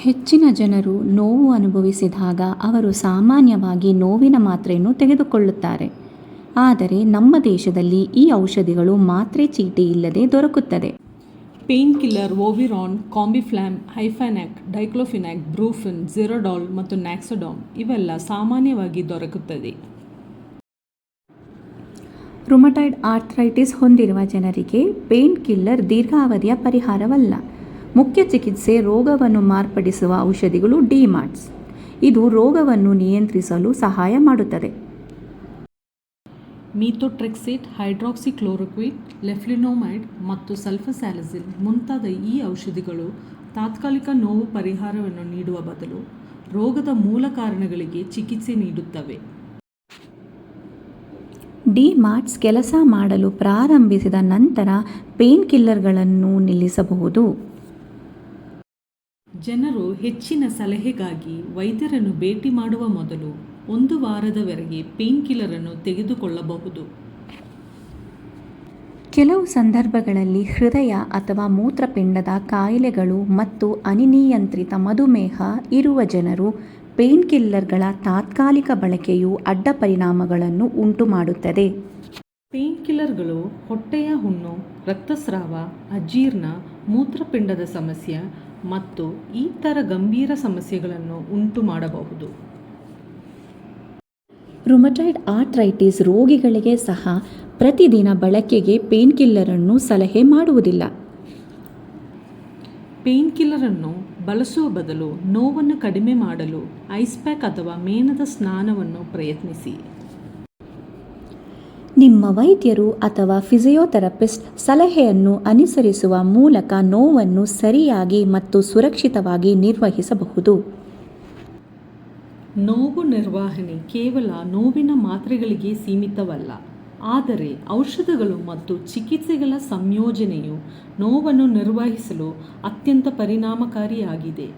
ಹೆಚ್ಚಿನ ಜನರು ನೋವು ಅನುಭವಿಸಿದಾಗ ಅವರು ಸಾಮಾನ್ಯವಾಗಿ ನೋವಿನ ಮಾತ್ರೆಯನ್ನು ತೆಗೆದುಕೊಳ್ಳುತ್ತಾರೆ. ಆದರೆ ನಮ್ಮ ದೇಶದಲ್ಲಿ ಈ ಔಷಧಿಗಳು ಮಾತ್ರೆ ಚೀಟಿ ಇಲ್ಲದೆ ದೊರಕುತ್ತದೆ. ಪೇನ್ ಕಿಲ್ಲರ್ ವೋವಿರಾನ್, ಕಾಂಬಿಫ್ಲಾಮ್, ಹೈಫಾನ್ಯಾಕ್, ಡೈಕ್ಲೋಫಿನಾಕ್, ಬ್ರೂಫಿನ್, ಜಿರೋಡಾಲ್ ಮತ್ತು ನ್ಯಾಕ್ಸಡಾಮ್ ಇವೆಲ್ಲ ಸಾಮಾನ್ಯವಾಗಿ ದೊರಕುತ್ತದೆ. ರುಮಟಾಯ್ಡ್ ಆರ್ಥ್ರೈಟಿಸ್ ಹೊಂದಿರುವ ಜನರಿಗೆ ಪೇನ್ ಕಿಲ್ಲರ್ ದೀರ್ಘಾವಧಿಯ ಪರಿಹಾರವಲ್ಲ. ಮುಖ್ಯ ಚಿಕಿತ್ಸೆ ರೋಗವನ್ನು ಮಾರ್ಪಡಿಸುವ ಔಷಧಿಗಳು ಡಿಮಾರ್ಟ್ಸ್. ಇದು ರೋಗವನ್ನು ನಿಯಂತ್ರಿಸಲು ಸಹಾಯ ಮಾಡುತ್ತದೆ. ಮೀಥೋಟ್ರೆಕ್ಸೇಟ್, ಹೈಡ್ರಾಕ್ಸಿಕ್ಲೋರೋಕ್ವಿನ್, ಲೆಫ್ಲಿನೋಮೈಡ್ ಮತ್ತು ಸಲ್ಫಸಾಲಿಸಿಲ್ ಮುಂತಾದ ಈ ಔಷಧಿಗಳು ತಾತ್ಕಾಲಿಕ ನೋವು ಪರಿಹಾರವನ್ನು ನೀಡುವ ಬದಲು ರೋಗದ ಮೂಲ ಕಾರಣಗಳಿಗೆ ಚಿಕಿತ್ಸೆ ನೀಡುತ್ತವೆ. ಡಿಮಾರ್ಟ್ಸ್ ಕೆಲಸ ಮಾಡಲು ಪ್ರಾರಂಭಿಸಿದ ನಂತರ ಪೇನ್ ಕಿಲ್ಲರ್ಗಳನ್ನು ನಿಲ್ಲಿಸಬಹುದು. ಜನರು ಹೆಚ್ಚಿನ ಸಲಹೆಗಾಗಿ ವೈದ್ಯರನ್ನು ಭೇಟಿ ಮಾಡುವ ಮೊದಲು 1 ವಾರದವರೆಗೆ ಪೇನ್ ಕಿಲ್ಲರ್ ಅನ್ನು ತೆಗೆದುಕೊಳ್ಳಬಹುದು. ಕೆಲವು ಸಂದರ್ಭಗಳಲ್ಲಿ ಹೃದಯ ಅಥವಾ ಮೂತ್ರಪಿಂಡದ ಕಾಯಿಲೆಗಳು ಮತ್ತು ಅನಿಯಂತ್ರಿತ ಮಧುಮೇಹ ಇರುವ ಜನರು ಪೇನ್ ಕಿಲ್ಲರ್ಗಳ ತಾತ್ಕಾಲಿಕ ಬಳಕೆಯು ಅಡ್ಡ ಪರಿಣಾಮಗಳನ್ನು ಉಂಟುಮಾಡುತ್ತದೆ. ಪೇನ್ ಕಿಲ್ಲರ್ಗಳು ಹೊಟ್ಟೆಯ ಹುಣ್ಣು, ರಕ್ತಸ್ರಾವ, ಅಜೀರ್ಣ, ಮೂತ್ರಪಿಂಡದ ಸಮಸ್ಯೆ ಮತ್ತು ಇತರ ಗಂಭೀರ ಸಮಸ್ಯೆಗಳನ್ನು ಉಂಟು ಮಾಡಬಹುದು. ರುಮಟಾಯ್ಡ್ ಆರ್ಥ್ರೈಟಿಸ್ ರೋಗಿಗಳಿಗೆ ಸಹ ಪ್ರತಿದಿನ ಬಳಕೆಗೆ ಪೇನ್ ಕಿಲ್ಲರ್ ಅನ್ನು ಸಲಹೆ ಮಾಡುವುದಿಲ್ಲ. ಪೇನ್ ಕಿಲ್ಲರ್ ಅನ್ನು ಬಳಸುವ ಬದಲು ನೋವನ್ನು ಕಡಿಮೆ ಮಾಡಲು ಐಸ್ ಪ್ಯಾಕ್ ಅಥವಾ ಮೇಣದ ಸ್ನಾನವನ್ನು ಪ್ರಯತ್ನಿಸಿ. ನಿಮ್ಮ ವೈದ್ಯರು ಅಥವಾ ಫಿಸಿಯೋಥೆರಪಿಸ್ಟ್ ಸಲಹೆಯನ್ನು ಅನುಸರಿಸುವ ಮೂಲಕ ನೋವನ್ನು ಸರಿಯಾಗಿ ಮತ್ತು ಸುರಕ್ಷಿತವಾಗಿ ನಿರ್ವಹಿಸಬಹುದು. ನೋವು ನಿರ್ವಹಣೆ ಕೇವಲ ನೋವಿನ ಮಾತ್ರೆಗಳಿಗೆ ಸೀಮಿತವಲ್ಲ, ಆದರೆ ಔಷಧಗಳು ಮತ್ತು ಚಿಕಿತ್ಸೆಗಳ ಸಂಯೋಜನೆಯು ನೋವನ್ನು ನಿರ್ವಹಿಸಲು ಅತ್ಯಂತ ಪರಿಣಾಮಕಾರಿಯಾಗಿದೆ.